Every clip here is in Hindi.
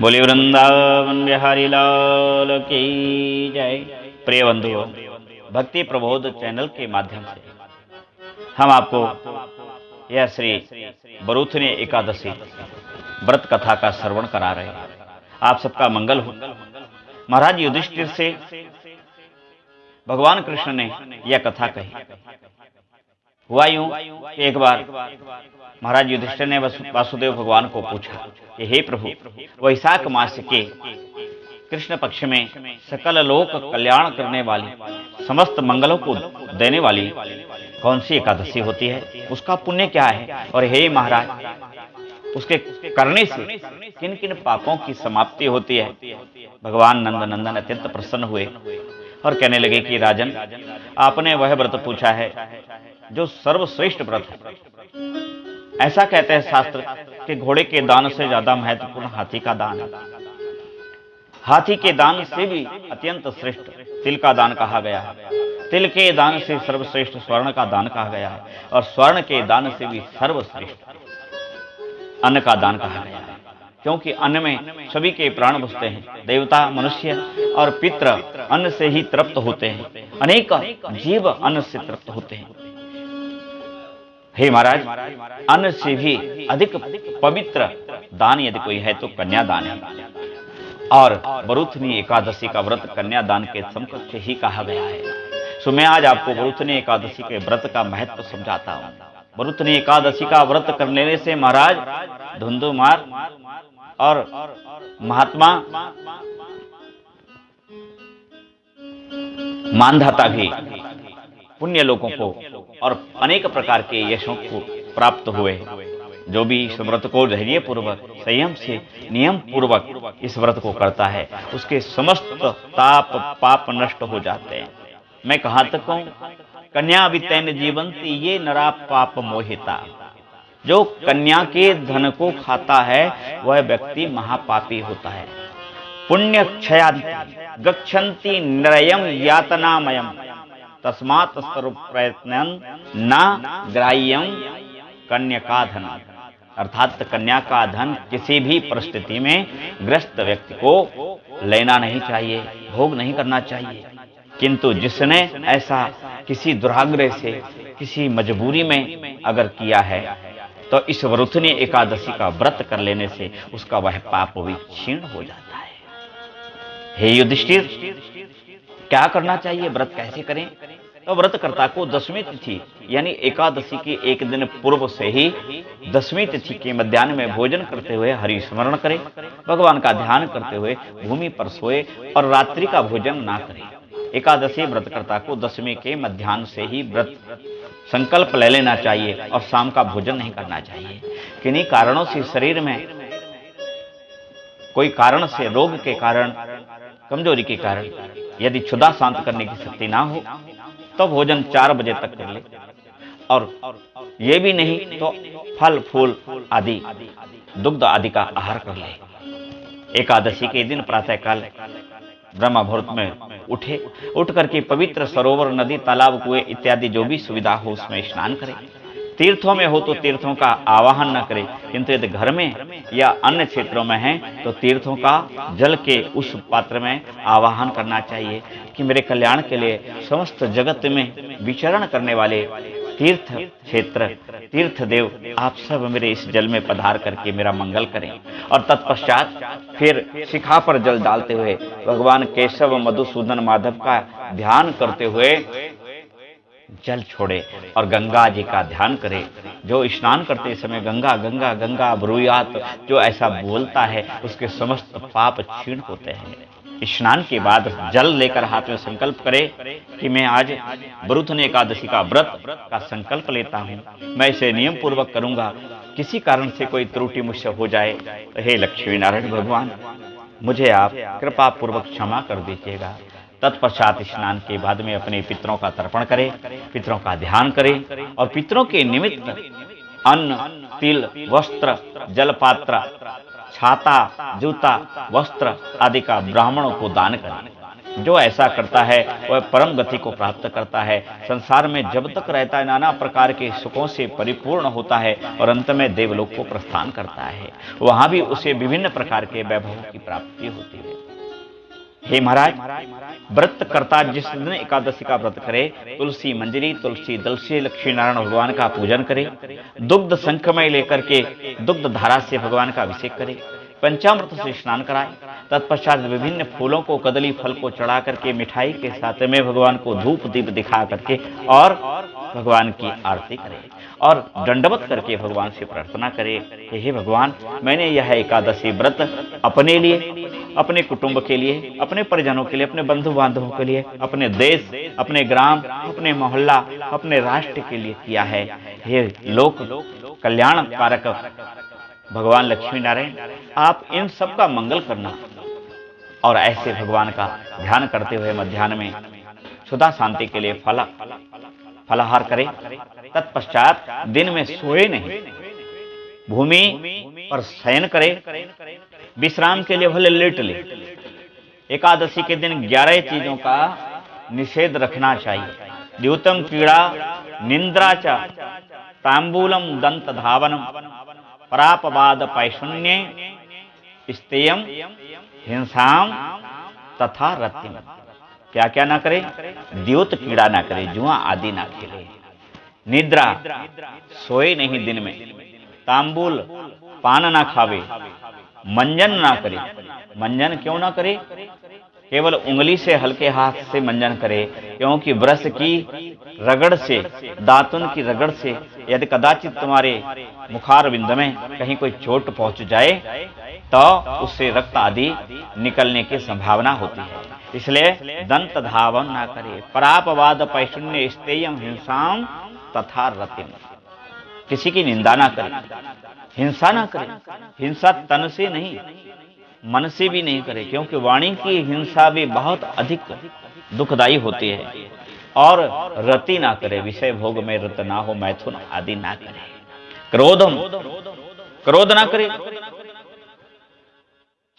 बोले वृंदावन बिहारी लाल की जय। प्रिय बंधुओं, भक्ति प्रबोध चैनल के माध्यम से हम आपको यह श्री बरूथनी एकादशी व्रत कथा का श्रवण करा रहे हैं। आप सबका मंगल हो। महाराज युधिष्ठिर से भगवान कृष्ण ने यह कथा कही। हुआ यूं कि एक बार महाराज युधिष्ठिर ने वासुदेव भगवान को पूछा कि हे प्रभु, वैशाख मास के कृष्ण पक्ष में सकल लोक कल्याण करने वाली, समस्त मंगलों को देने वाली कौन सी एकादशी होती है, उसका पुण्य क्या है, और हे महाराज, उसके करने से किन किन पापों की समाप्ति होती है। भगवान नंदन अत्यंत प्रसन्न हुए और कहने लगे कि राजन, आपने वह व्रत पूछा है जो सर्वश्रेष्ठ व्रत है। ऐसा कहते हैं शास्त्र कि घोड़े के दान से ज्यादा महत्वपूर्ण हाथी का दान है। हाथी के दान से भी अत्यंत श्रेष्ठ तिल का दान कहा गया है। तिल के दान से सर्वश्रेष्ठ स्वर्ण का दान कहा गया है, और स्वर्ण के दान से भी सर्वश्रेष्ठ अन्न का दान कहा गया है, क्योंकि अन्न में सभी के प्राण बसते हैं। देवता, मनुष्य और पितृ अन्न से ही तृप्त होते हैं। अनेक जीव अन्न से तृप्त होते हैं। हे महाराज, अन्न से भी अधिक पवित्र दान यदि कोई है तो कन्यादान है, और बरूथनी एकादशी का व्रत कन्यादान के समकक्ष ही कहा गया है। सो मैं आज आपको बरूथनी एकादशी के व्रत का महत्व समझाता हूँ। बरूथनी एकादशी का व्रत कर लेने से महाराज धुंधुमार और महात्मा मानधाता भी पुण्य लोगों को और अनेक प्रकार के यशों को प्राप्त हुए। जो भी इस व्रत को धैर्य पूर्वक, संयम से, नियम पूर्वक इस व्रत को करता है, उसके समस्त ताप पाप नष्ट हो जाते हैं। मैं कहां तक कहूं, कन्या वितैन जीवंती ये नरा पाप मोहिता। जो कन्या के धन को खाता है वह व्यक्ति महापापी होता है। पुण्य क्षया गच्छन्ति नरयम यातनामयम तस्मात् सर्व प्रयत्न न ग्राह्यम कन्या का धन। अर्थात कन्या का धन किसी भी परिस्थिति में ग्रस्त व्यक्ति को लेना नहीं चाहिए, भोग नहीं करना चाहिए। किंतु जिसने ऐसा किसी दुराग्रह से, किसी मजबूरी में अगर किया है, तो इस बरूथनी एकादशी का व्रत कर लेने से उसका वह पाप भी क्षीण हो जाता है। हे युधिष्ठिर, क्या करना चाहिए, व्रत कैसे करें? तो व्रतकर्ता को दसवीं तिथि यानी एकादशी के एक दिन पूर्व से ही दसवीं तिथि के मध्याह्न में भोजन करते हुए हरि स्मरण करें, भगवान का ध्यान करते हुए भूमि पर सोए और रात्रि का भोजन ना करें। एकादशी व्रतकर्ता को दसवीं के मध्याह्न से ही व्रत संकल्प ले लेना चाहिए और शाम का भोजन नहीं करना चाहिए। किन्हीं कारणों से शरीर में कोई कारण से, रोग के कारण, कमजोरी के कारण यदि क्षुधा शांत करने की शक्ति ना हो तो भोजन 4 बजे तक कर ले, और ये भी नहीं तो फल फूल आदि, दुग्ध आदि का आहार कर ले। एकादशी के दिन प्रातःकाल ब्रह्म मुहूर्त में उठ करके पवित्र सरोवर, नदी, तालाब, कुएं इत्यादि जो भी सुविधा हो उसमें स्नान करें। तीर्थों में हो तो तीर्थों का आवाहन न करें, किंतु यदि घर में या अन्य क्षेत्रों में है तो तीर्थों का जल के उस पात्र में आवाहन करना चाहिए कि मेरे कल्याण के लिए समस्त जगत में विचरण करने वाले तीर्थ क्षेत्र, तीर्थ देव, आप सब मेरे इस जल में पधार करके मेरा मंगल करें। और तत्पश्चात फिर शिखा पर जल डालते हुए भगवान केशव, मधुसूदन, माधव का ध्यान करते हुए जल छोड़े और गंगा जी का ध्यान करे। जो स्नान करते समय गंगा गंगा गंगा ब्रूयात जो ऐसा बोलता है, उसके समस्त पाप क्षीण होते हैं। स्नान के बाद जल लेकर हाथ में संकल्प करे कि मैं आज बरूथनी एकादशी का व्रत का संकल्प लेता हूँ, मैं इसे नियम पूर्वक करूंगा। किसी कारण से कोई त्रुटि मुझसे हो जाए तो हे लक्ष्मी नारायण भगवान, मुझे आप कृपा पूर्वक क्षमा कर दीजिएगा। तत्पश्चात स्नान के बाद में अपने पितरों का तर्पण करें, पितरों का ध्यान करें और पितरों के निमित्त अन्न, तिल, वस्त्र, जलपात्र, छाता, जूता, वस्त्र आदि का ब्राह्मणों को दान करें। जो ऐसा करता है वह परम गति को प्राप्त करता है, संसार में जब तक रहता है नाना प्रकार के सुखों से परिपूर्ण होता है और अंत में देवलोक को प्रस्थान करता है। वहां भी उसे विभिन्न प्रकार के वैभवों की प्राप्ति होती है। हे महाराज, व्रत करता जिस दिन एकादशी का व्रत करे, तुलसी मंजरी तुलसी दल से लक्ष्मी नारायण भगवान का पूजन करे, दुग्ध शंखमय लेकर के दुग्ध धारा से भगवान का अभिषेक करे, पंचामृत से स्नान कराए, तत्पश्चात विभिन्न फूलों को कदली फल को चढ़ा करके मिठाई के साथ में भगवान को धूप दीप दिखा करके और भगवान की आरती करे और दंडवत करके भगवान से प्रार्थना करे कि हे भगवान, मैंने यह एकादशी व्रत अपने लिए, अपने कुटुंब के लिए, अपने परिजनों के लिए, अपने बंधु बांधवों के लिए, अपने देश, अपने ग्राम, अपने मोहल्ला, अपने राष्ट्र के लिए किया है। हे लोक कल्याण कारक भगवान लक्ष्मी नारायण, आप इन सब का मंगल करना। और ऐसे भगवान का ध्यान करते हुए मध्याह्न में क्षुधा शांति के लिए फलाहार करें, तत्पश्चात दिन में सोए नहीं, भूमि पर शयन करे, विश्राम के लिए भले लेट ले। एकादशी के दिन 11 चीजों का निषेध रखना चाहिए। द्यूतम पीड़ा निंद्रा च तांबूलम दंत धावनम परापवाद पैशून्य स्तेयम हिंसाम तथा रतिम। क्या क्या ना करे? द्यूत पीड़ा ना करे, जुआ आदि ना खेले, निद्रा सोए नहीं दिन में, तांबूल पान ना खावे, मंजन ना करे। मंजन क्यों ना करे? केवल उंगली से हल्के हाथ से मंजन करे, क्योंकि ब्रश की रगड़ से, दातुन की रगड़ से यदि कदाचित तुम्हारे मुखार बिंद में कहीं कोई चोट पहुंच जाए तो उससे रक्त आदि निकलने की संभावना होती है। इसलिए दंत धावन ना करे, परापवाद पैशून्य स्तेयम हिंसाम तथा रतिम। किसी की निंदा ना करे, हिंसा ना करे। हिंसा तन से नहीं, मन से भी नहीं करे, क्योंकि वाणी की हिंसा भी बहुत अधिक दुखदायी होती है। और रति ना करे, विषय भोग में रत ना हो, मैथुन आदि ना करे। क्रोध ना करे।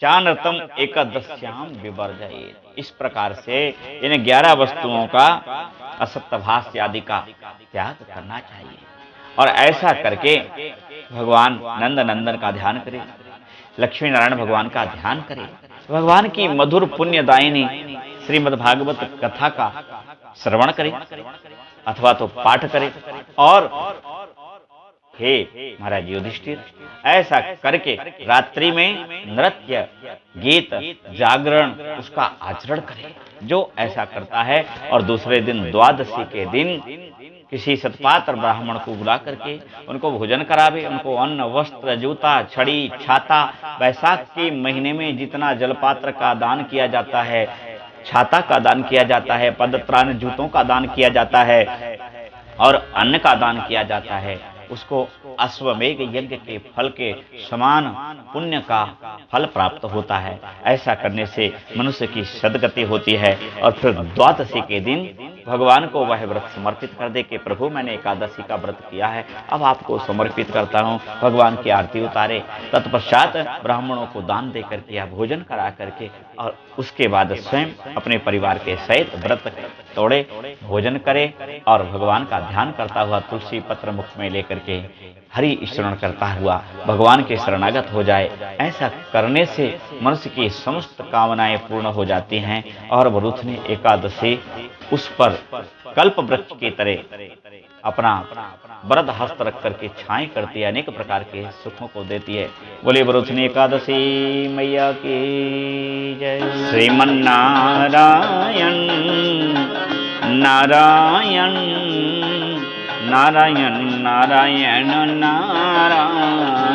चानरतम एकादश्याम विवर्जयेत्। इस प्रकार से इन 11 वस्तुओं का, असत्य भाष्य आदि का त्याग करना चाहिए। और ऐसा करके भगवान नंद नंदन का ध्यान करें, लक्ष्मी नारायण भगवान का ध्यान करें, भगवान की मधुर पुण्यदायिनी श्रीमद् भागवत कथा का श्रवण करें अथवा तो पाठ करें। और हे महाराज युधिष्ठिर, ऐसा करके रात्रि में नृत्य गीत जागरण उसका आचरण करें। जो ऐसा करता है और दूसरे दिन द्वादशी के दिन किसी सत्पात्र ब्राह्मण को बुला करके उनको भोजन करावे, उनको अन्न वस्त्र जूता छड़ी छाता, वैशाख के महीने में जितना जलपात्र का दान किया जाता है, छाता का दान किया जाता है, पदत्राण जूतों का दान किया जाता है और अन्न का दान किया जाता है, उसको अश्वमेघ यज्ञ के फल के समान पुण्य का फल प्राप्त होता है। ऐसा करने से मनुष्य की सद्गति होती है। और फिर द्वादशी के दिन भगवान को वह व्रत समर्पित कर दे कि प्रभु, मैंने एकादशी का व्रत किया है, अब आपको समर्पित करता हूँ। भगवान की आरती उतारे, तत्पश्चात ब्राह्मणों को दान दे करके या भोजन करा करके और उसके बाद स्वयं अपने परिवार के सहित व्रत तोड़े, भोजन करे और भगवान का ध्यान करता हुआ तुलसी पत्र मुख में लेकर के हरि स्मरण करता हुआ भगवान के शरणागत हो जाए। ऐसा करने से मनुष्य की समस्त कामनाएं पूर्ण हो जाती हैं। और वरुथनी एकादशी उस पर कल्प वृक्ष की तरह अपना वरद हस्त रख करके छाएं करती है, अनेक प्रकार के सुखों को देती है। बोले वरुथनी एकादशी मैया की जय। श्रीमन्नारायण नारायण नारायण नारायण नारायण।